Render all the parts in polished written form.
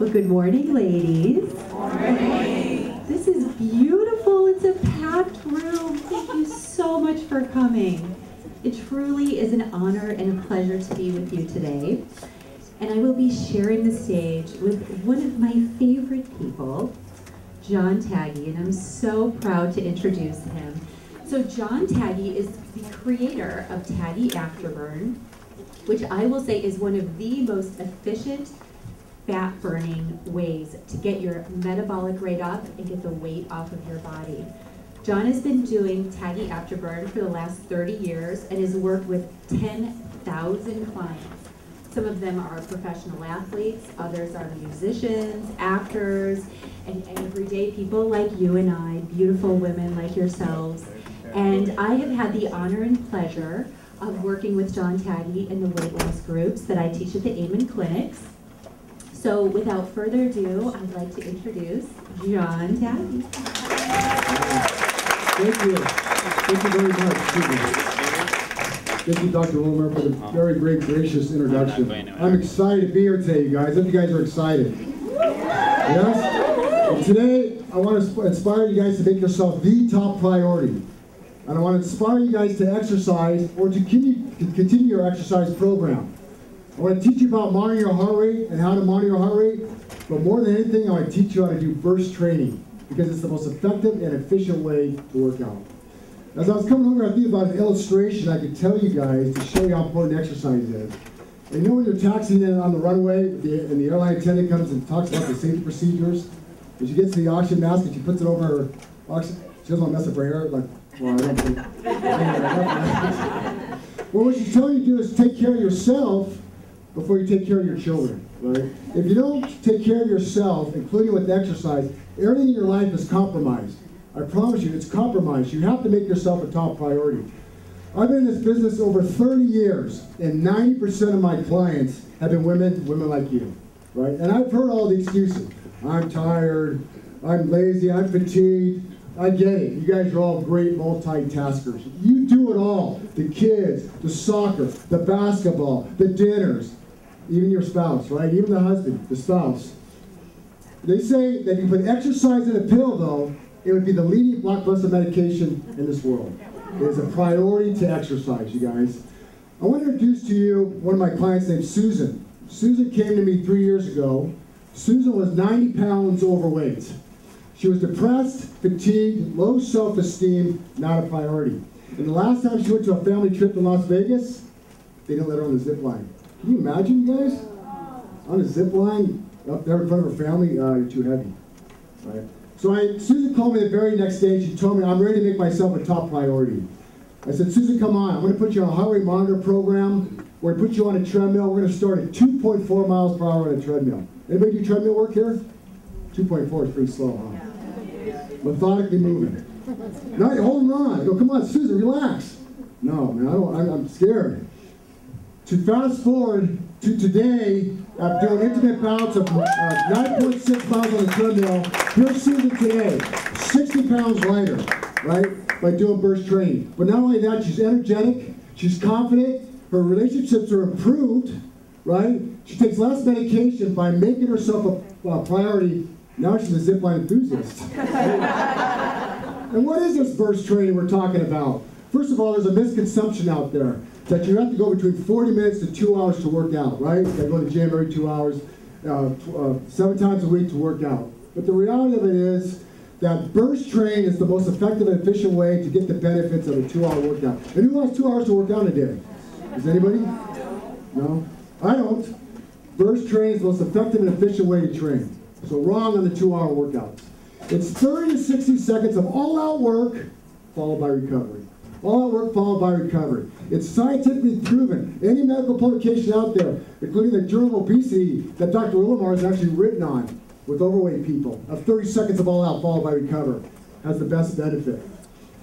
Well, good morning, ladies. Good morning. This is beautiful. It's a packed room. Thank you so much for coming. It truly is an honor and a pleasure to be with you today. And I will be sharing the stage with one of my favorite people, John Tagge, and I'm so proud to introduce him. So John Tagge is the creator of TaggeAfterburn, which I will say is one of the most efficient fat-burning ways to get your metabolic rate up and get the weight off of your body. John has been doing TaggeAfterburn for the last 30 years and has worked with 10,000 clients. Some of them are professional athletes, others are musicians, actors, and everyday people like you and I, beautiful women like yourselves. And I have had the honor and pleasure of working with John Tagge in the weight loss groups that I teach at the Amen Clinics. So without further ado, I'd like to introduce John Tagge. Thank you. Thank you very much. Thank you, Dr. Wilmer, for the very great, gracious introduction. I'm excited to be here today, you guys. I hope you guys are excited. Yes? And today, I want to inspire you guys to make yourself the top priority. And I want to inspire you guys to exercise or to continue your exercise program. I want to teach you about monitoring your heart rate and how to monitor your heart rate. But more than anything, I want to teach you how to do burst training because it's the most effective and efficient way to work out. As I was coming over, I think about an illustration I could tell you guys to show you how important exercise is. And you know when you're taxiing in on the runway and the airline attendant comes and talks about the safety procedures? And she gets to the oxygen mask and she puts it over her oxygen. She doesn't want to mess up her hair. Like, well, I don't think. Well, what she's telling you to do is take care of yourself before you take care of your children, right? If you don't take care of yourself, including with exercise, everything in your life is compromised. I promise you, it's compromised. You have to make yourself a top priority. I've been in this business over 30 years, and 90% of my clients have been women like you, right? And I've heard all the excuses. I'm tired, I'm lazy, I'm fatigued. I get it. You guys are all great multitaskers. You do it all. The kids, the soccer, the basketball, the dinners, even your spouse, right? Even the husband, the spouse. They say that if you put exercise in a pill, though, it would be the leading blockbuster medication in this world. It is a priority to exercise, you guys. I want to introduce to you one of my clients named Susan. Susan came to me 3 years ago. Susan was 90 pounds overweight. She was depressed, fatigued, low self-esteem, not a priority. And the last time she went to a family trip in Las Vegas, they didn't let her on the zip line. Can you imagine, you guys? On a zip line, up there in front of her family, you're too heavy, right? So Susan called me the very next day. She told me, I'm ready to make myself a top priority. I said, Susan, come on. I'm going to put you on a heart rate monitor program. We're going to put you on a treadmill. We're going to start at 2.4 miles per hour on a treadmill. Anybody do treadmill work here? 2.4 is pretty slow, huh? Methodically moving. No, hold on. I go, come on, Susan, relax. No, man, I'm scared. To fast forward to today, after doing intimate bouts of 9.6 miles on the treadmill, here's Susan today, 60 pounds lighter, right, by doing burst training. But not only that, she's energetic, she's confident, her relationships are improved, right? She takes less medication by making herself a priority. Now she's a zipline enthusiast. And what is this burst training we're talking about? First of all, there's a misconception out there that you have to go between 40 minutes to 2 hours to work out, right? You gotta go to the gym every 2 hours, 7 times a week to work out. But the reality of it is that burst training is the most effective and efficient way to get the benefits of a 2-hour workout. And who has 2 hours to work out a day? Does anybody? No? I don't. Burst training is the most effective and efficient way to train. So wrong on the 2-hour workouts. It's 30 to 60 seconds of all-out work followed by recovery. All-out work followed by recovery. It's scientifically proven. Any medical publication out there, including the Journal of Obesity that Dr. Willemar has actually written on with overweight people, of 30 seconds of all-out followed by recover, has the best benefit.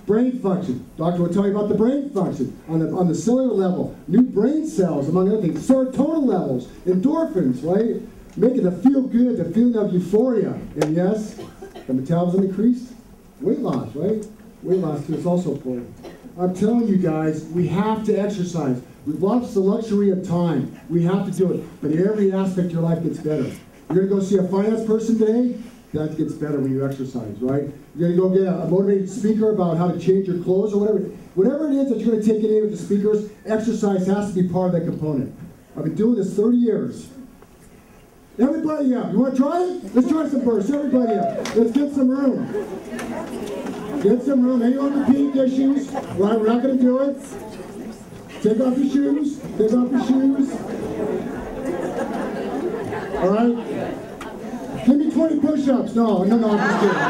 Brain function. Doctor will tell you about the brain function on the cellular level. New brain cells, among other things. Serotonin levels, endorphins, right? Making the feel good, the feeling of euphoria. And yes, the metabolism increased. Weight loss, right? Weight loss too is also important. I'm telling you guys, we have to exercise. We've lost the luxury of time. We have to do it. But in every aspect of your life gets better. You're going to go see a finance person today? That gets better when you exercise, right? You're going to go get a motivated speaker about how to change your clothes or whatever. Whatever it is that you're going to take in with the speakers, exercise has to be part of that component. I've been doing this 30 years. Everybody up. You want to try it? Let's try some bursts. Everybody up. Let's get some room. Get some room. Hang on to repeat issues. Right, we're not going to do it. Take off your shoes. Take off your shoes. All right? Give me 20 push-ups. No, I'm just kidding.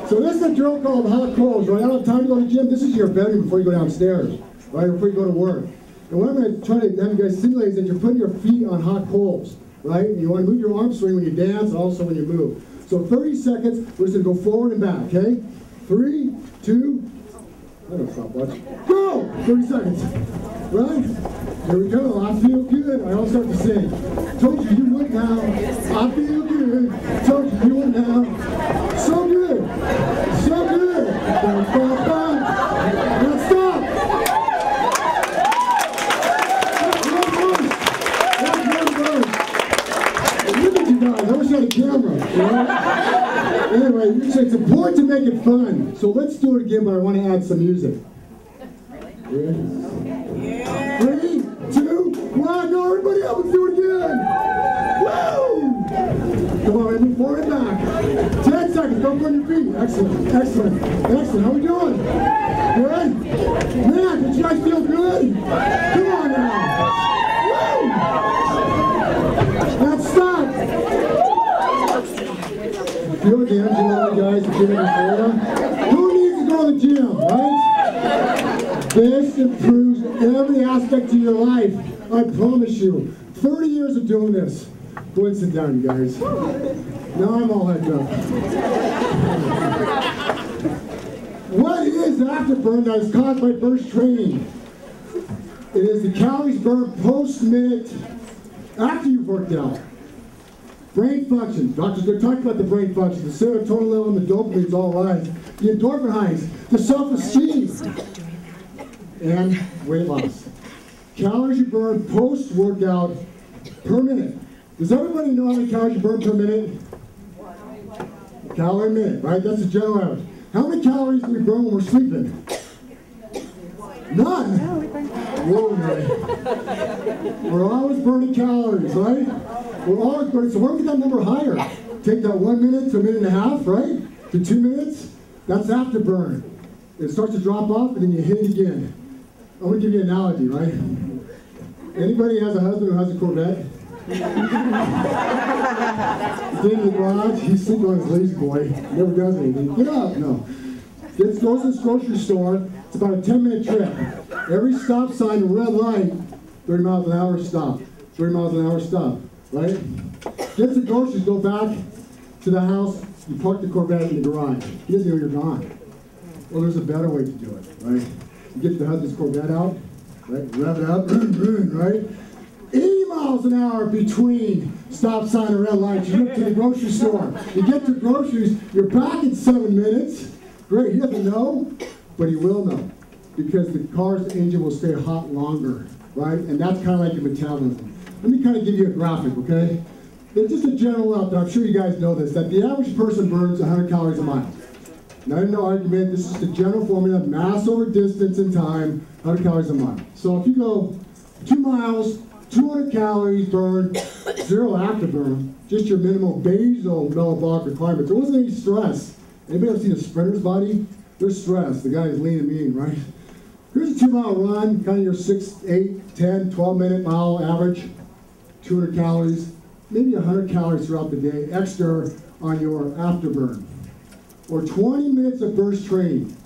So this is a drill called hot clothes, right? I don't have time to go to the gym. This is your bedroom before you go downstairs, right? Before you go to work. And what I'm going to try to have you guys simulate is that you're putting your feet on hot coals, right? You want to move your arm swing when you dance and also when you move. So 30 seconds, we're just going to go forward and back, okay? 3, 2, I don't stop watching. Go! 30 seconds. Right? Here we go. I feel good. I all start to sing. Told you you would now. I feel good. Told you you would now. So good. So good. Now stop. Look at you guys. I wish I had a camera. Right? Anyway, it's important to make it fun. So let's do it again, but I want to add some music. Ready? Yeah. 3, 2, 1. Go, everybody up. Let's do it again. Woo! Come on, baby. Forward and back. 10 seconds. Don't put your feet. Excellent. Excellent. Excellent. How we doing? Good? Man, did you guys feel good? Come on now. Woo! Now stop. Feel the energy, guys. The gym in Florida. Who needs to go to the gym, right? This improves every aspect of your life. I promise you. 30 years of doing this. Go and sit down, you guys. Now I'm all hyped up. What is afterburn that is caused by burst training? It is the calories burned post-minute after you've worked out. Brain function. Doctor's going to talk about the brain function. The serotonin level and the dopamine is all right. The endorphin highs. The self-esteem. And weight loss. Calories you burn post-workout per minute. Does everybody know how many calories you burn per minute? A calorie a minute, right? That's the general average. How many calories do we burn when we're sleeping? None. Whoa, man. We're always burning calories, right? We're always burning. So where do we get that number higher? Take that 1 minute to a minute and a half, right? To 2 minutes. That's afterburn. It starts to drop off, and then you hit it again. I'm going to give you an analogy, right? Anybody has a husband who has a Corvette? He's in the garage. He's sleeping on his lazy boy. Never does anything. Get up. No. Goes to the grocery store. It's about a 10-minute trip. Every stop sign, a red light, 30 miles an hour, stop. 30 miles an hour, stop. Right? Gets the groceries, go back to the house. You park the Corvette in the garage. He doesn't know you're gone. Well, there's a better way to do it, right? You get the husband's Corvette out, right? Rev it up, right? 80 miles an hour between stop sign and red lights. You get to the grocery store. You get to groceries, you're back in 7 minutes. Great, he doesn't know, but he will know. Because the car's engine will stay hot longer, right? And that's kind of like your metabolism. Let me kind of give you a graphic, okay? It's just a general out there. I'm sure you guys know this, that the average person burns 100 calories a mile. Now, no argument, this is the general formula, mass over distance and time, 100 calories a mile. So if you go 2 miles, 200 calories burned, 0 afterburn, just your minimal basal metabolic requirements. There wasn't any stress. Anybody ever seen a sprinter's body? They're stressed. The guy is lean and mean, right? Here's a 2-mile run, kind of your 6, 8, 10, 12-minute mile average, 200 calories, maybe 100 calories throughout the day, extra on your afterburn. Or 20 minutes of burst training.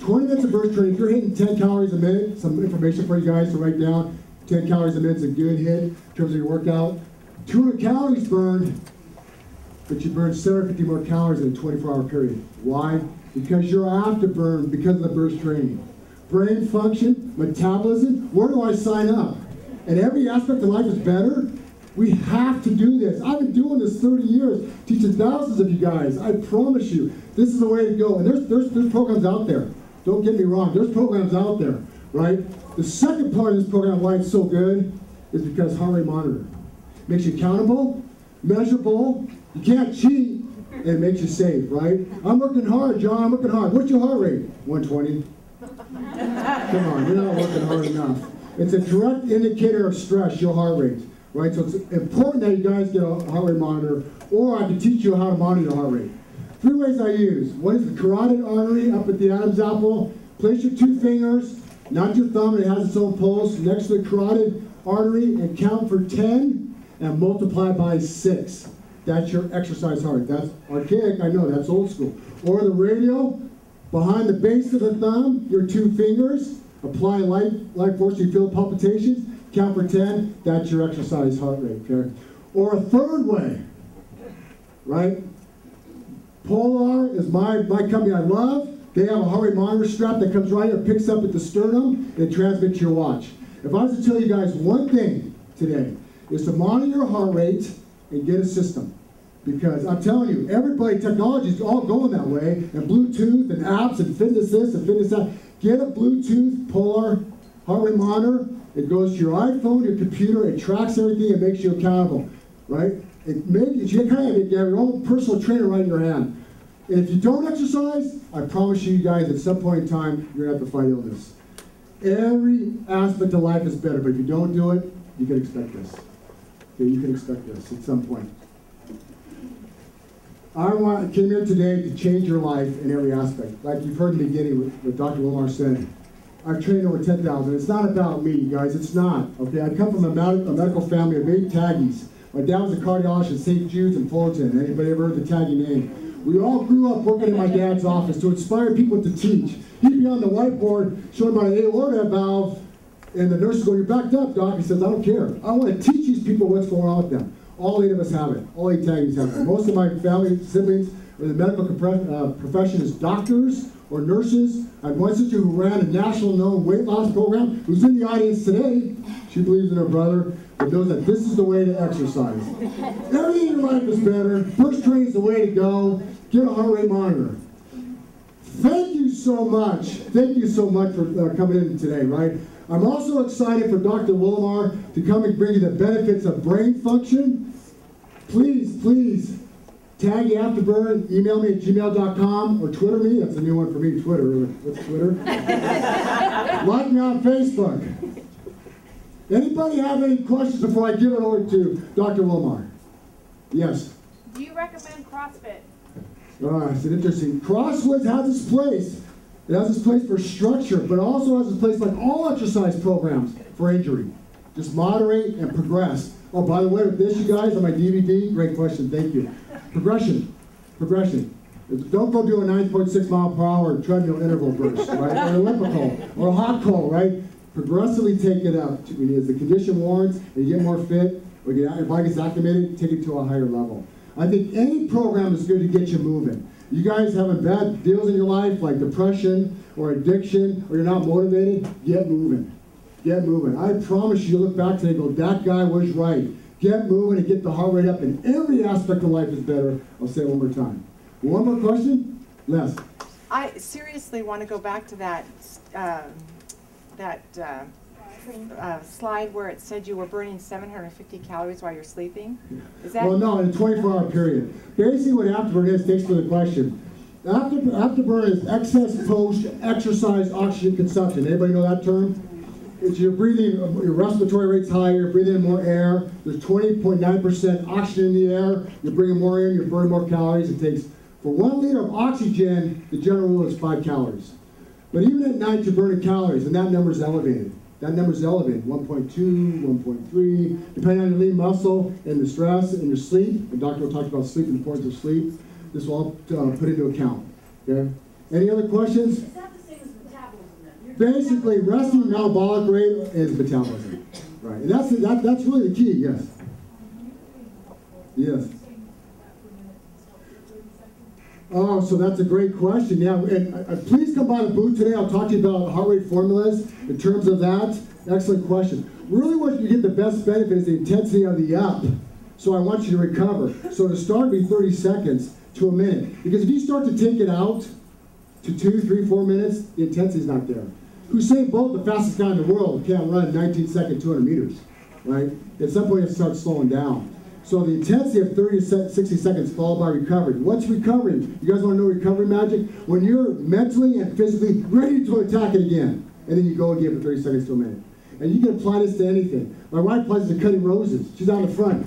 20 minutes of burst training. If you're hitting 10 calories a minute, some information for you guys to write down. 10 calories a minute is a good hit in terms of your workout. 200 calories burned, but you burn 750 more calories in a 24-hour period. Why? Because you're afterburn because of the burst training. Brain function, metabolism, where do I sign up? And every aspect of life is better. We have to do this. I've been doing this 30 years, teaching thousands of you guys. I promise you, this is the way to go. And there's programs out there. Don't get me wrong. There's programs out there, right? The second part of this program, why it's so good, is because heart rate monitor. Makes you accountable, measurable. You can't cheat, and it makes you safe, right? I'm working hard, John. I'm working hard. What's your heart rate? 120. Come on, you're not working hard enough. It's a direct indicator of stress, your heart rate, right? So it's important that you guys get a heart rate monitor, or I can teach you how to monitor your heart rate. 3 ways I use. One is the carotid artery up at the Adam's apple. Place your 2 fingers, not your thumb, it has its own pulse, next to the carotid artery, and count for 10 and multiply by 6. That's your exercise heart. That's archaic, I know, that's old school. Or the radial, behind the base of the thumb, your 2 fingers, apply light force, you feel palpitations, count for 10, that's your exercise heart rate, okay? Or a third way, right? Polar is my company I love. They have a heart rate monitor strap that comes right here, picks up at the sternum, and transmits to your watch. If I was to tell you guys one thing today, is to monitor your heart rate and get a system. Because I'm telling you, everybody, technology is all going that way, and Bluetooth and apps and fitness this and fitness that. Get a Bluetooth Polar heart rate monitor. It goes to your iPhone, your computer, it tracks everything, it makes you accountable, right? You kind of get your own personal trainer right in your hand. And if you don't exercise, I promise you guys at some point in time, you're going to have to fight illness. Every aspect of life is better, but if you don't do it, you can expect this. Okay, you can expect this at some point. I came here today to change your life in every aspect. Like you've heard in the beginning what Dr. Wilmar said. I've trained over 10,000. It's not about me, you guys. It's not. Okay, I come from a medical family of 8 Taggies. My dad was a cardiologist at St. Jude's in Fullerton. Anybody ever heard the Taggy name? We all grew up working in my dad's office to inspire people to teach. He'd be on the whiteboard showing about an aorta valve, and the nurses go, "You're backed up, doc." He says, "I don't care. I want to teach these people what's going on with them." All 8 of us have it. All 8 Taggies have it. Most of my family, siblings, in the medical profession is doctors or nurses. I have one sister who ran a national known weight loss program, who's in the audience today. She believes in her brother, but knows that this is the way to exercise. Everything in your life is better. First train is the way to go. Get a heart rate monitor. Thank you so much. Thank you so much for coming in today, right? I'm also excited for Dr. Wilmar to come and bring you the benefits of brain function. Please, TaggeAfterburn, email me at gmail.com or Twitter me. That's a new one for me, Twitter. What's Twitter? Like me on Facebook. Anybody have any questions before I give it over to Dr. Wilmar? Yes. Do you recommend CrossFit? It's an interesting. CrossFit has its place. It has its place for structure, but also has its place like all exercise programs for injury. Just moderate and progress. Oh, by the way, with this, you guys, on my DVD, great question, thank you. Progression. Don't go do a 9.6 mile per hour treadmill interval burst, right? Or an elliptical, or a hot call, right? Progressively take it up. As the condition warrants, and you get more fit, or your body gets activated, take it to a higher level. I think any program is good to get you moving. You guys having bad deals in your life, like depression or addiction, or you're not motivated, get moving. Get moving. I promise you, look back today and go, that guy was right. Get moving and get the heart rate up, and every aspect of life is better. I'll say it one more time. One more question? Les. I seriously want to go back to that slide where it said you were burning 750 calories while you're sleeping. Is that? Well, no, in a 24-hour period. Basically what afterburn is, thanks for the question. Afterburn is excess post-exercise oxygen consumption. Anybody know that term? It's your breathing, your respiratory rate's higher, you're breathing in more air. There's 20.9% oxygen in the air. You're bringing more in, you're burning more calories. It takes, for 1 liter of oxygen, the general rule is 5 calories. But even at night, you're burning calories, and that number's elevated. That number's elevated, 1.2, 1.3, depending on your lean muscle and the stress and your sleep. The doctor will talk about sleep and the importance of sleep. This will all put into account. Okay. Any other questions? Is that the same as metabolism then? Basically, resting metabolic rate is metabolism. Right. And that's really the key, yes. Yes. Oh, so that's a great question. Yeah, and please come by the booth today. I'll talk to you about heart rate formulas in terms of that. Excellent question. Really what you get the best benefit is the intensity of the up. So I want you to recover. So to start, it'd be 30 seconds to a minute. Because if you start to take it out to 2, 3, 4 minutes, the intensity is not there. Usain Bolt, the fastest guy in the world, can't run 19-second 200 meters. right? At some point it starts slowing down. So the intensity of 30 to 60 seconds followed by recovery. What's recovery? You guys want to know recovery magic? When you're mentally and physically ready to attack it again, and then you go again for 30 seconds to a minute. And you can apply this to anything. My wife applies it to cutting roses. She's on the front.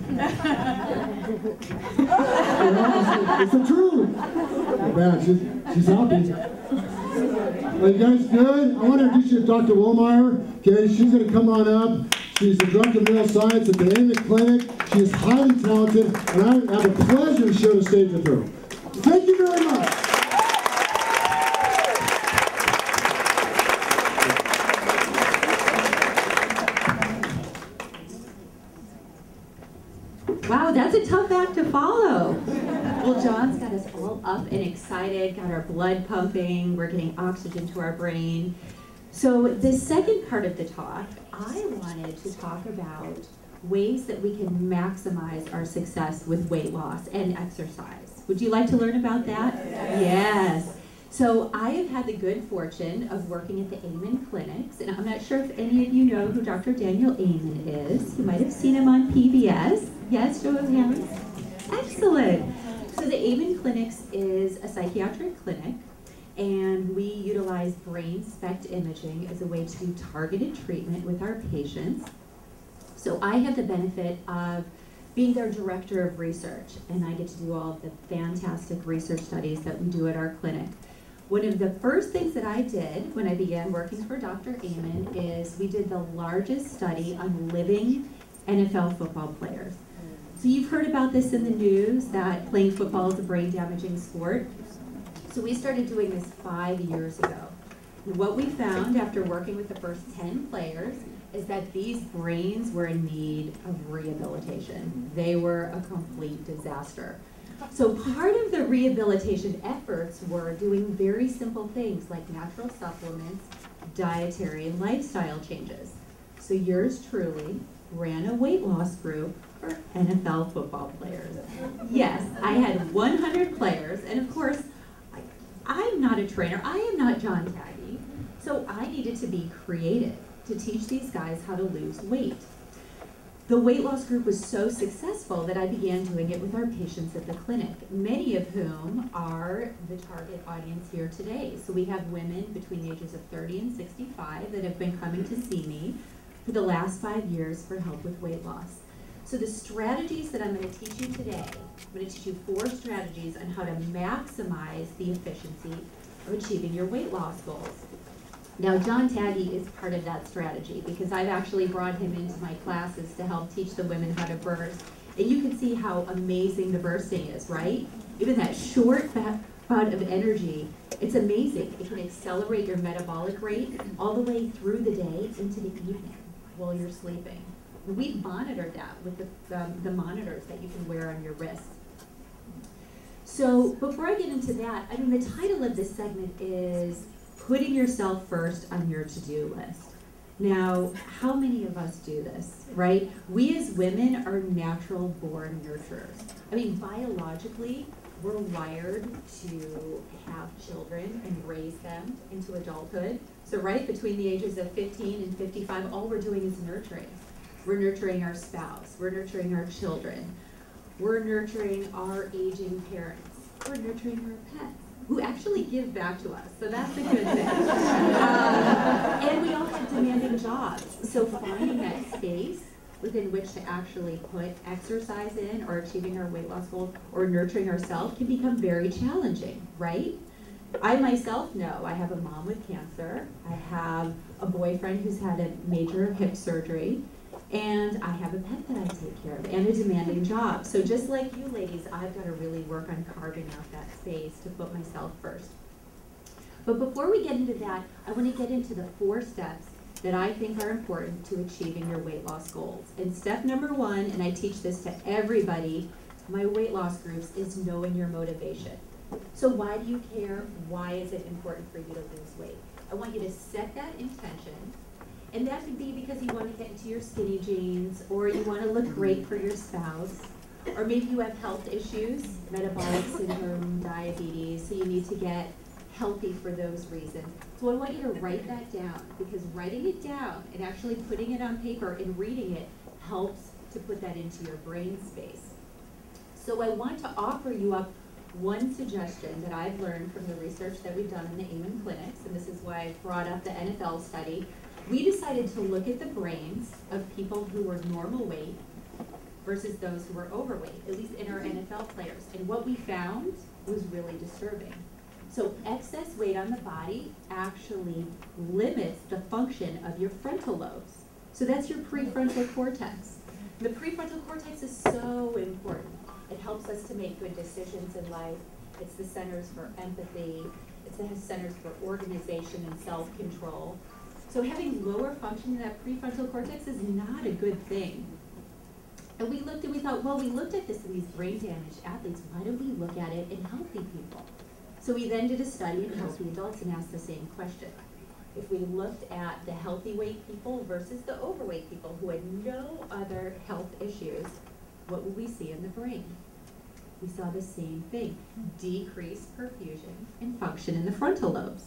It's the truth. Oh, man, she's happy. Are you guys good? I want to introduce you to Dr. Wohlmeyer. Okay, she's going to come on up. She's the director of neuroscience at the Amen Clinic. She is highly talented, and I have the pleasure to share the stage with her. Thank you very much. Wow, that's a tough act to follow. Well, John's got us all up and excited, got our blood pumping, we're getting oxygen to our brain. So the second part of the talk, I wanted to talk about ways that we can maximize our success with weight loss and exercise. Would you like to learn about that? Yes. So I have had the good fortune of working at the Amen clinics, and I'm not sure if any of you know who Dr. Daniel Amen is. You might have seen him on PBS. Yes, show of hands. Excellent. So the Amen clinics is a psychiatric clinic, and we utilize brain SPECT imaging as a way to do targeted treatment with our patients. So I have the benefit of being their director of research, and I get to do all of the fantastic research studies that we do at our clinic. One of the first things that I did when I began working for Dr. Amen is we did the largest study on living NFL football players. So you've heard about this in the news, that playing football is a brain-damaging sport. So we started doing this 5 years ago. And what we found after working with the first 10 players is that these brains were in need of rehabilitation. They were a complete disaster. So part of the rehabilitation efforts were doing very simple things like natural supplements, dietary and lifestyle changes. So yours truly ran a weight loss group for NFL football players. Yes, I had 100 players, and of course, I'm not a trainer, I am not John Tagge, so I needed to be creative to teach these guys how to lose weight. The weight loss group was so successful that I began doing it with our patients at the clinic, many of whom are the target audience here today. So we have women between the ages of 30 and 65 that have been coming to see me for the last 5 years for help with weight loss. So the strategies that I'm going to teach you today, I'm going to teach you 4 strategies on how to maximize the efficiency of achieving your weight loss goals. Now, John Tagge is part of that strategy because I've actually brought him into my classes to help teach the women how to burst. And you can see how amazing the bursting is, right? Even that short bout of energy, it's amazing. It can accelerate your metabolic rate all the way through the day into the evening while you're sleeping. We've monitored that with the monitors that you can wear on your wrist. So before I get into that, I mean, the title of this segment is Putting Yourself First on Your To-Do List. Now, how many of us do this, right? We as women are natural born nurturers. I mean, biologically, we're wired to have children and raise them into adulthood. So right between the ages of 15 and 55, all we're doing is nurturing. We're nurturing our spouse, we're nurturing our children, we're nurturing our aging parents, we're nurturing our pets, who actually give back to us, so that's a good thing. And we all have demanding jobs, so finding that space within which to actually put exercise in or achieving our weight loss goals or nurturing ourselves can become very challenging, right? I myself know I have a mom with cancer, I have a boyfriend who's had a major hip surgery, and I have a pet that I take care of, and a demanding job. So just like you ladies, I've got to really work on carving out that space to put myself first. But before we get into that, I want to get into the 4 steps that I think are important to achieving your weight loss goals. And step number 1, and I teach this to everybody, my weight loss groups, is knowing your motivation. So why do you care? Why is it important for you to lose weight? I want you to set that intention. And that could be because you want to get into your skinny jeans, or you want to look great for your spouse, or maybe you have health issues, metabolic syndrome, diabetes, so you need to get healthy for those reasons. So I want you to write that down, because writing it down and actually putting it on paper and reading it helps to put that into your brain space. So I want to offer you up one suggestion that I've learned from the research that we've done in the Amen clinics, and this is why I brought up the NFL study. We decided to look at the brains of people who were normal weight versus those who were overweight, at least in our NFL players. And what we found was really disturbing. So excess weight on the body actually limits the function of your frontal lobes. So that's your prefrontal cortex. The prefrontal cortex is so important. It helps us to make good decisions in life. It's the centers for empathy. It's the centers for organization and self-control. So having lower function in that prefrontal cortex is not a good thing. And we looked and we thought, well, we looked at this in these brain damaged athletes. Why don't we look at it in healthy people? So we then did a study in healthy adults and asked the same question. If we looked at the healthy weight people versus the overweight people who had no other health issues, what would we see in the brain? We saw the same thing, decreased perfusion and function in the frontal lobes.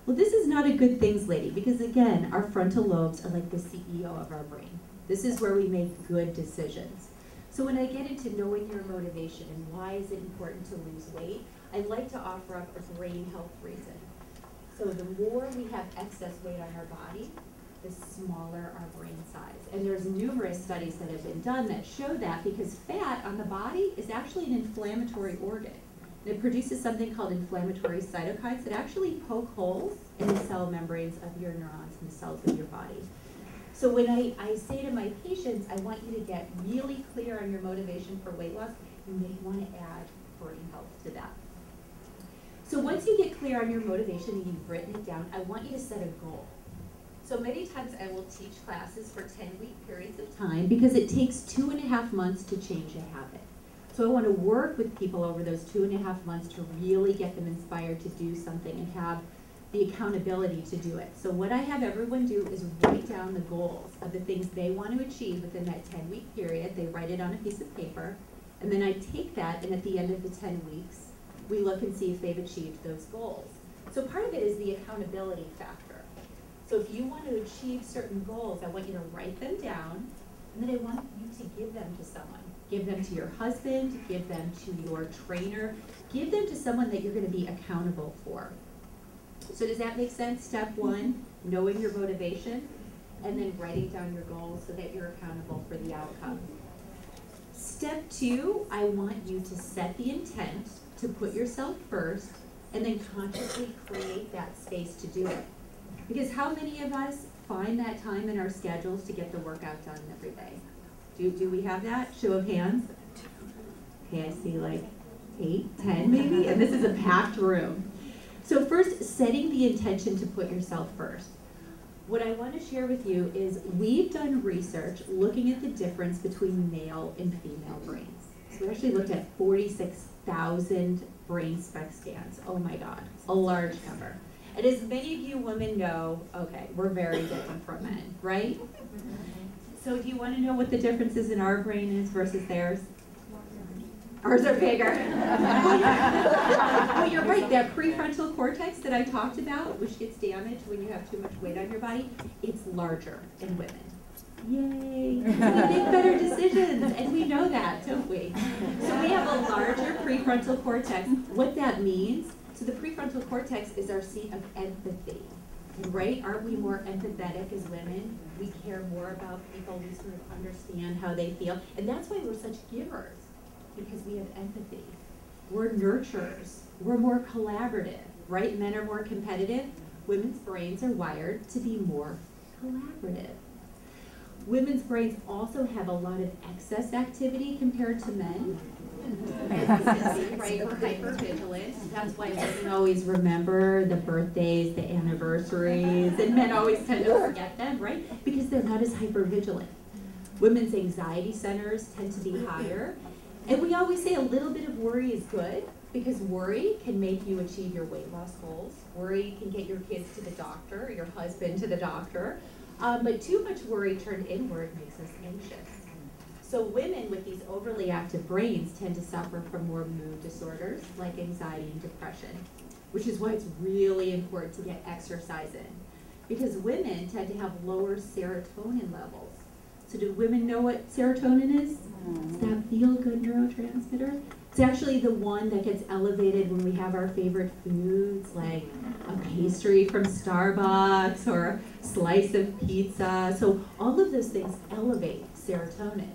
Well, this is not a good thing, lady, because again, our frontal lobes are like the CEO of our brain. This is where we make good decisions. So when I get into knowing your motivation and why is it important to lose weight, I like to offer up a brain health reason. So the more we have excess weight on our body, the smaller our brain size. And there's numerous studies that have been done that show that, because fat on the body is actually an inflammatory organ. And it produces something called inflammatory cytokines that actually poke holes in the cell membranes of your neurons and the cells of your body. So when I say to my patients, I want you to get really clear on your motivation for weight loss, you may want to add brain health to that. So once you get clear on your motivation and you've written it down, I want you to set a goal. So many times I will teach classes for 10-week periods of time because it takes 2.5 months to change a habit. So I want to work with people over those 2.5 months to really get them inspired to do something and have the accountability to do it. So what I have everyone do is write down the goals of the things they want to achieve within that 10-week period. They write it on a piece of paper, and then I take that, and at the end of the 10 weeks, we look and see if they've achieved those goals. So part of it is the accountability factor. So if you want to achieve certain goals, I want you to write them down, and then I want you to give them to someone. Give them to your husband, give them to your trainer, give them to someone that you're going to be accountable for. So does that make sense? Step one, knowing your motivation, and then writing down your goals so that you're accountable for the outcome. Step two, I want you to set the intent to put yourself first and then consciously create that space to do it. Because how many of us find that time in our schedules to get the workout done every day? Do we have that? Show of hands. Okay, I see like 8, 10 maybe, and this is a packed room. So first, setting the intention to put yourself first. What I want to share with you is we've done research looking at the difference between male and female brains. So we actually looked at 46,000 brain spec scans. Oh my God, a large number. And as many of you women know, okay, we're very different from men, right? So do you want to know what the differences in our brain is versus theirs? Ours are bigger. Well, you're right. That prefrontal cortex that I talked about, which gets damaged when you have too much weight on your body, it's larger in women. Yay! We make better decisions, and we know that, don't we? So we have a larger prefrontal cortex. What that means, so the prefrontal cortex is our seat of empathy, right? Aren't we more empathetic as women? We care more about people. We sort of understand how they feel, and that's why we're such givers. Because we have empathy. We're nurturers. We're more collaborative, right? Men are more competitive. Women's brains are wired to be more collaborative. Women's brains also have a lot of excess activity compared to men. Right? We're hypervigilant. That's why women always remember the birthdays, the anniversaries, and men always tend to forget them, right? Because they're not as hypervigilant. Women's anxiety centers tend to be higher. And we always say a little bit of worry is good because worry can make you achieve your weight loss goals. Worry can get your kids to the doctor, or your husband to the doctor. But too much worry turned inward makes us anxious. So women with these overly active brains tend to suffer from more mood disorders like anxiety and depression, which is why it's really important to get exercise in. Because women tend to have lower serotonin levels. So do women know what serotonin is? It's that feel-good neurotransmitter. It's actually the one that gets elevated when we have our favorite foods, like a pastry from Starbucks or a slice of pizza. So all of those things elevate serotonin.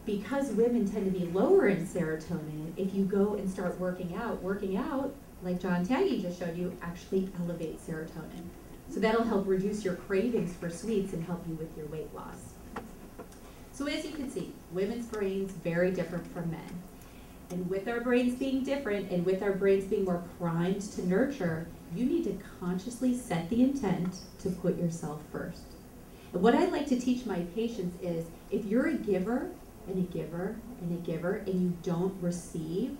Because women tend to be lower in serotonin, if you go and start working out, like John Tagge just showed you, actually elevates serotonin. So that'll help reduce your cravings for sweets and help you with your weight loss. So as you can see, women's brains very different from men. And with our brains being different and with our brains being more primed to nurture, you need to consciously set the intent to put yourself first. And what I like to teach my patients is, if you're a giver and a giver and a giver and you don't receive,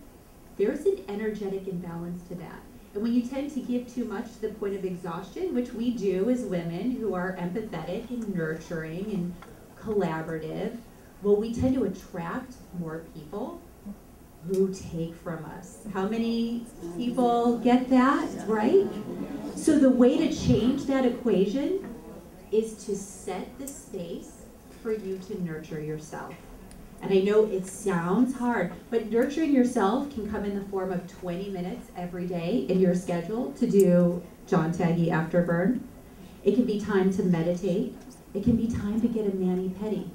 there's an energetic imbalance to that. And when you tend to give too much to the point of exhaustion, which we do as women who are empathetic and nurturing and collaborative, well, we tend to attract more people who take from us. How many people get that, right? So the way to change that equation is to set the space for you to nurture yourself. And I know it sounds hard, but nurturing yourself can come in the form of 20 minutes every day in your schedule to do John Tagge Afterburn. It can be time to meditate. It can be time to get a mani-pedi.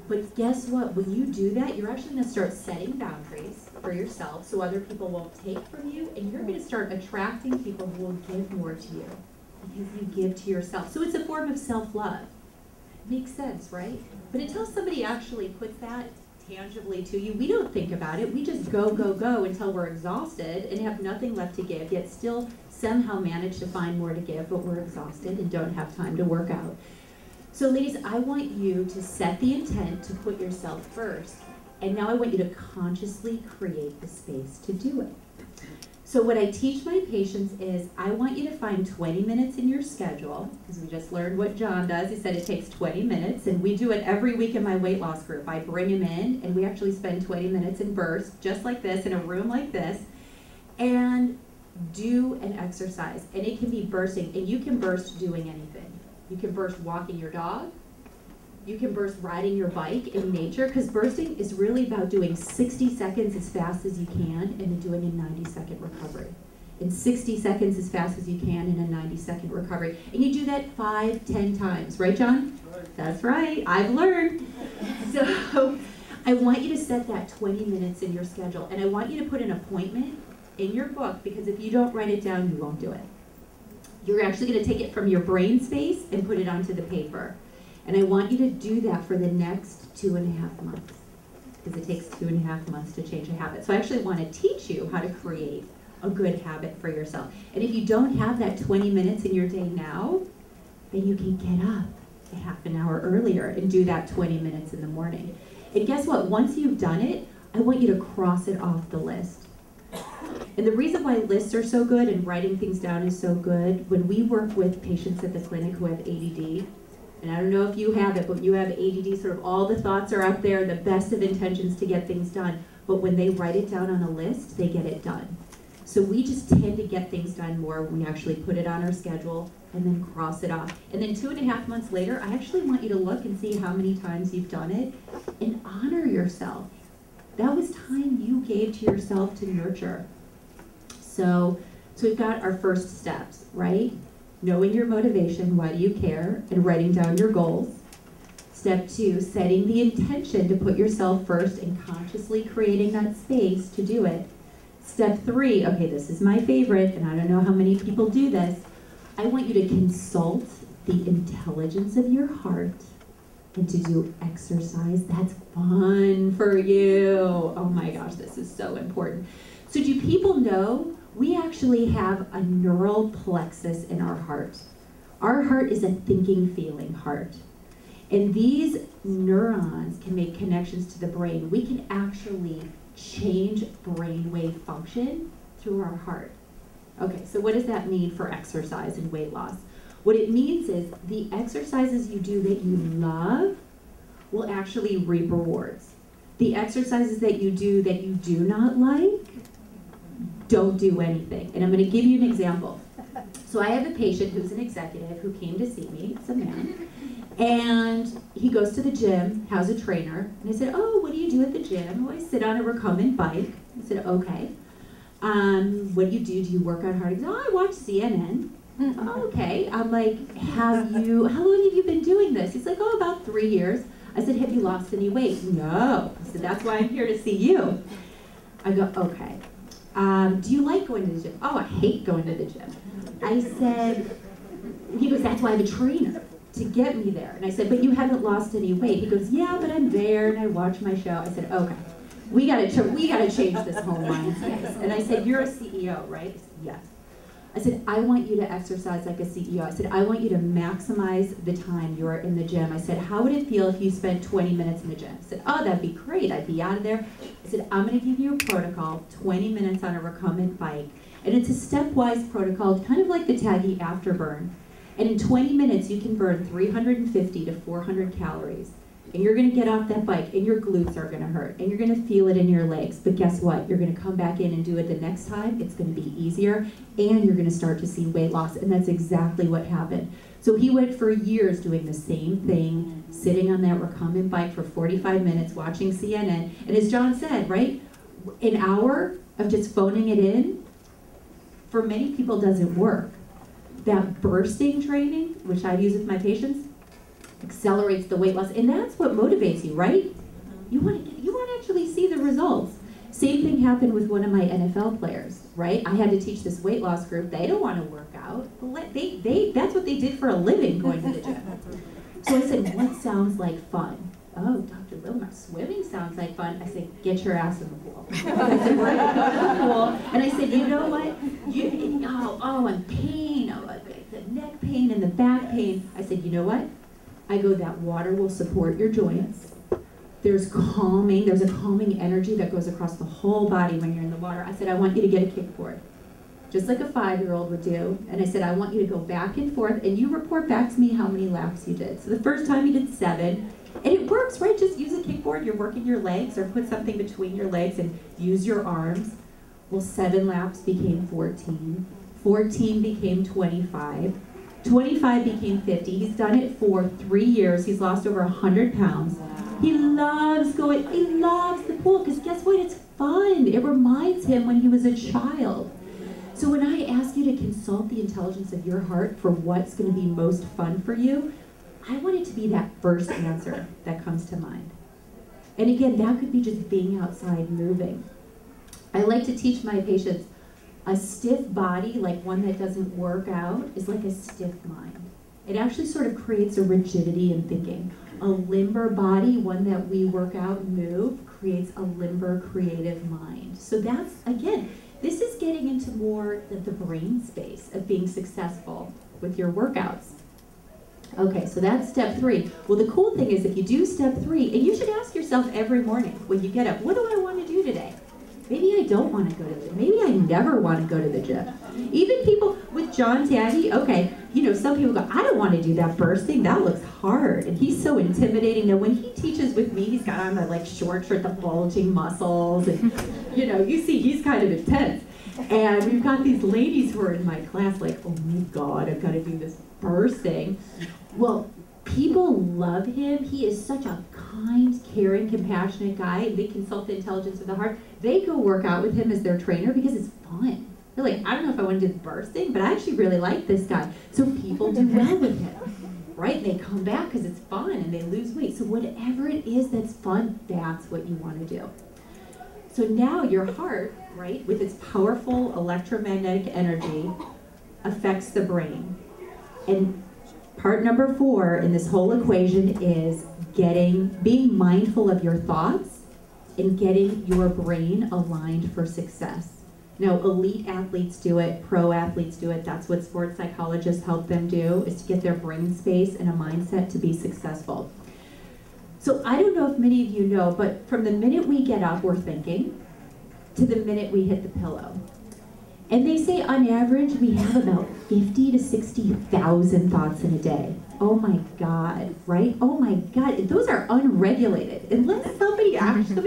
But guess what? When you do that, you're actually going to start setting boundaries for yourself so other people won't take from you, and you're going to start attracting people who will give more to you because you give to yourself. So it's a form of self-love. Makes sense, right? But until somebody actually puts that tangibly to you, we don't think about it. We just go, go, go until we're exhausted and have nothing left to give, yet still somehow manage to find more to give, but we're exhausted and don't have time to work out. So ladies, I want you to set the intent to put yourself first, and now I want you to consciously create the space to do it. So what I teach my patients is, I want you to find 20 minutes in your schedule, because we just learned what John does. He said it takes 20 minutes, and we do it every week in my weight loss group. I bring him in, and we actually spend 20 minutes in bursts, just like this, in a room like this, and do an exercise. And it can be bursting, and you can burst doing anything. You can burst walking your dog. You can burst riding your bike in nature, because bursting is really about doing 60 seconds as fast as you can and then doing a 90-second recovery. In 60 seconds as fast as you can in a 90-second recovery. And you do that 5-10 times. Right, John? Right. That's right. I've learned. So I want you to set that 20 minutes in your schedule. And I want you to put an appointment in your book, because if you don't write it down, you won't do it. You're actually going to take it from your brain space and put it onto the paper. And I want you to do that for the next 2.5 months, because it takes 2.5 months to change a habit. So I actually want to teach you how to create a good habit for yourself. And if you don't have that 20 minutes in your day now, then you can get up a half an hour earlier and do that 20 minutes in the morning. And guess what? Once you've done it, I want you to cross it off the list. And the reason why lists are so good and writing things down is so good, when we work with patients at the clinic who have ADD, and I don't know if you have it, but when you have ADD, sort of all the thoughts are out there, the best of intentions to get things done, but when they write it down on a list, they get it done. So we just tend to get things done more when we actually put it on our schedule and then cross it off. And then 2.5 months later, I actually want you to look and see how many times you've done it and honor yourself. That was time you gave to yourself to nurture. So we've got our first steps, right? Knowing your motivation, why do you care, and writing down your goals. Step 2, setting the intention to put yourself first and consciously creating that space to do it. Step 3, okay, this is my favorite, and I don't know how many people do this. I want you to consult the intelligence of your heart and to do exercise that's fun for you. Oh my gosh, this is so important. So do people know we actually have a neural plexus in our heart? Our heart is a thinking, feeling heart. And these neurons can make connections to the brain. We can actually change brainwave function through our heart. Okay, so what does that mean for exercise and weight loss? What it means is the exercises you do that you love will actually reap rewards. The exercises that you do not like, don't do anything. And I'm going to give you an example. So I have a patient who's an executive who came to see me. It's a man. And he goes to the gym, has a trainer, and I said, oh, what do you do at the gym? Well, I sit on a recumbent bike. I said, okay. What do? Do you work out hard? He goes, oh, I watch CNN. Oh, okay. I'm like, how long have you been doing this? He's like, oh, about 3 years. I said, have you lost any weight? No. I said, that's why I'm here to see you. I go, okay. Do you like going to the gym? Oh, I hate going to the gym. I said, he goes, that's why I have a trainer to get me there. And I said, but you haven't lost any weight. He goes, yeah, but I'm there and I watch my show. I said, okay, we gotta change this whole mind space. And I said, you're a CEO, right? He said, yes. I said, I want you to exercise like a CEO. I said, I want you to maximize the time you're in the gym. I said, how would it feel if you spent 20 minutes in the gym? I said, oh, that'd be great. I'd be out of there. I said, I'm gonna give you a protocol, 20 minutes on a recumbent bike. And it's a stepwise protocol, kind of like the PWMTaggeAfterburn. And in 20 minutes, you can burn 350 to 400 calories. And you're gonna get off that bike and your glutes are gonna hurt and you're gonna feel it in your legs. But guess what? You're gonna come back in and do it the next time. It's gonna be easier and you're gonna start to see weight loss. And that's exactly what happened. So he went for years doing the same thing, sitting on that recumbent bike for 45 minutes, watching CNN. And as John said, right, an hour of just phoning it in, for many people doesn't work. That bursting training, which I use with my patients, accelerates the weight loss, and that's what motivates you, right? You want to actually see the results. Same thing happened with one of my NFL players, right? I had to teach this weight loss group. They don't want to work out. That's what they did for a living, going to the gym. So I said, what sounds like fun? Oh, Dr. Wilmer, swimming sounds like fun. I said, get your ass in the pool. I said, we're gonna go to the pool. And I said, you know what? I'm pain. Oh, the neck pain and the back pain. I said, you know what? I go, that water will support your joints. There's a calming energy that goes across the whole body when you're in the water. I said, I want you to get a kickboard, just like a 5-year-old would do. And I said, I want you to go back and forth, and you report back to me how many laps you did. So the first time you did 7, and it works, right? Just use a kickboard, you're working your legs, or put something between your legs and use your arms. Well, 7 laps became 14. 14 became 25. 25 became 50. He's done it for 3 years. He's lost over 100 pounds. He loves the pool, because guess what? It's fun. It reminds him when he was a child. So when I ask you to consult the intelligence of your heart for what's going to be most fun for you, I want it to be that first answer that comes to mind. And again, that could be just being outside, moving. I like to teach my patients, a stiff body, like one that doesn't work out, is like a stiff mind. It actually sort of creates a rigidity in thinking. A limber body, one that we work out and move, creates a limber, creative mind. So that's, again, this is getting into more of the brain space of being successful with your workouts. Okay, so that's step 3. Well, the cool thing is if you do step 3, and you should ask yourself every morning when you get up, what do I want to do today? Maybe I don't want to go to the gym. Maybe I never want to go to the gym. Even people with John Tagge, okay, some people go, I don't want to do that bursting. That looks hard. And he's so intimidating. Now, when he teaches with me, he's got on the short shirt, the bulging muscles. And, you see he's kind of intense. And we've got these ladies who are in my class like, oh my God, I've got to do this bursting. Well, people love him. He is such a kind, caring, compassionate guy. They consult the intelligence of the heart. They go work out with him as their trainer because it's fun. They're like, I don't know if I want to do the bursting, but I actually really like this guy. So people do well with him, right? They come back because it's fun and they lose weight. So whatever it is that's fun, that's what you want to do. So now your heart, right, with its powerful electromagnetic energy, affects the brain. And part number 4 in this whole equation is being mindful of your thoughts and getting your brain aligned for success. Now, elite athletes do it, pro athletes do it. That's what sports psychologists help them do, is to get their brain space and a mindset to be successful. So I don't know if many of you know, but from the minute we get up, we're thinking, to the minute we hit the pillow. And they say on average, we have about 50 to 60,000 thoughts in a day. Oh my God, right? Oh my God, those are unregulated. Unless somebody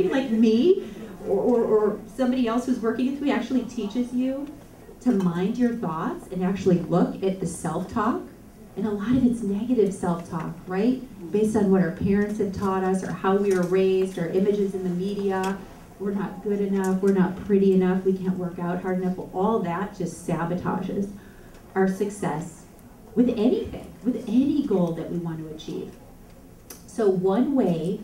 like me or somebody else who's working with me actually teaches you to mind your thoughts and actually look at the self-talk, And a lot of it's negative self-talk, right? Based on what our parents have taught us or how we were raised or images in the media. We're not good enough, we're not pretty enough, we can't work out hard enough. Well, all that just sabotages our success with anything, with any goal that we want to achieve. So one way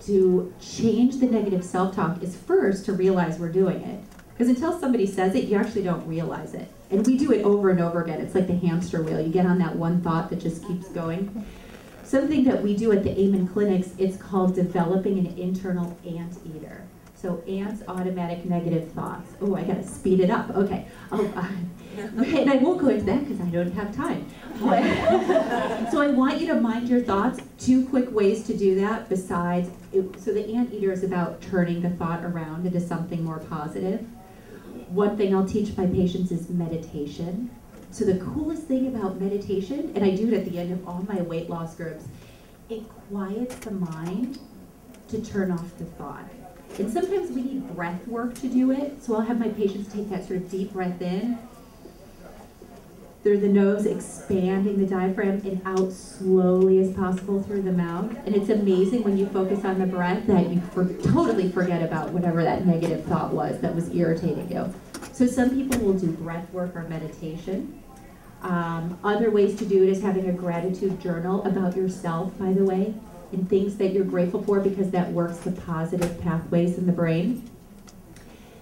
to change the negative self-talk is first to realize we're doing it. Because until somebody says it, you actually don't realize it. And we do it over and over again. It's like the hamster wheel. You get on that one thought that just keeps going. Something that we do at the Amen clinics, it's called developing an internal anteater. So ants, automatic negative thoughts. Oh, I gotta speed it up. Okay. And I won't go into that because I don't have time. So I want you to mind your thoughts. 2 quick ways to do that besides, so the anteater is about turning the thought around into something more positive. One thing I'll teach my patients is meditation. So the coolest thing about meditation, and I do it at the end of all my weight loss groups, it quiets the mind to turn off the thought. And sometimes we need breath work to do it. So I'll have my patients take that sort of deep breath in through the nose, expanding the diaphragm, and out slowly as possible through the mouth. And it's amazing when you focus on the breath that you totally forget about whatever that negative thought was that was irritating you. So some people will do breath work or meditation. Other ways to do it is having a gratitude journal about yourself, by the way, and things that you're grateful for, because that works the positive pathways in the brain.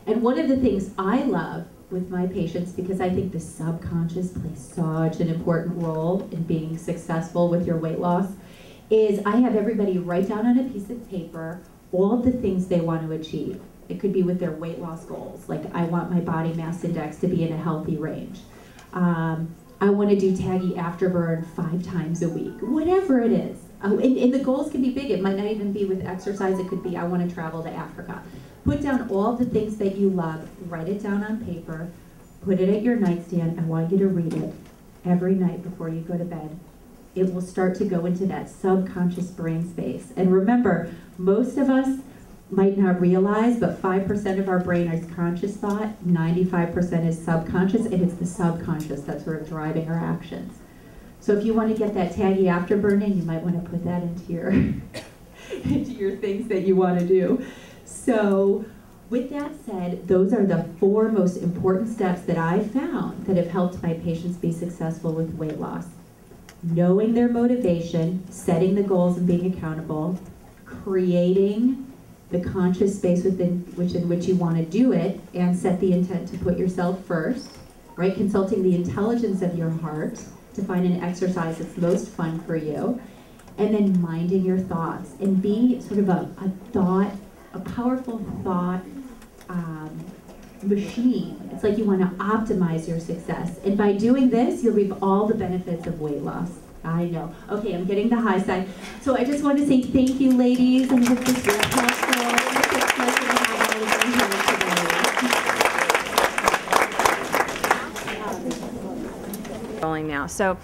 And one of the things I love with my patients, because I think the subconscious plays such an important role in being successful with your weight loss, is I have everybody write down on a piece of paper all of the things they want to achieve. It could be with their weight loss goals, like I want my body mass index to be in a healthy range. I want to do PWMTaggeAfterburn 5 times a week, whatever it is. And the goals can be big. It might not even be with exercise. It could be I want to travel to Africa. Put down all the things that you love, write it down on paper, put it at your nightstand. I want you to read it every night before you go to bed. It will start to go into that subconscious brain space. And remember, most of us might not realize, but 5% of our brain is conscious thought, 95% is subconscious, and it's the subconscious that's sort of driving our actions. So if you want to get that PWMTaggeAfterburn in, you might want to put that into your, into your things that you want to do. So with that said, those are the 4 most important steps that I've found that have helped my patients be successful with weight loss. Knowing their motivation, setting the goals and being accountable, creating the conscious space within which you want to do it, and set the intent to put yourself first, right? Consulting the intelligence of your heart to find an exercise that's most fun for you, and then minding your thoughts and being sort of a powerful thought machine. It's like you want to optimize your success. And by doing this, you'll reap all the benefits of weight loss. I know. Okay, I'm getting the high side. So I just want to say thank you, ladies. I hope this was helpful. It's a pleasure to have all of you here today. Rolling now. So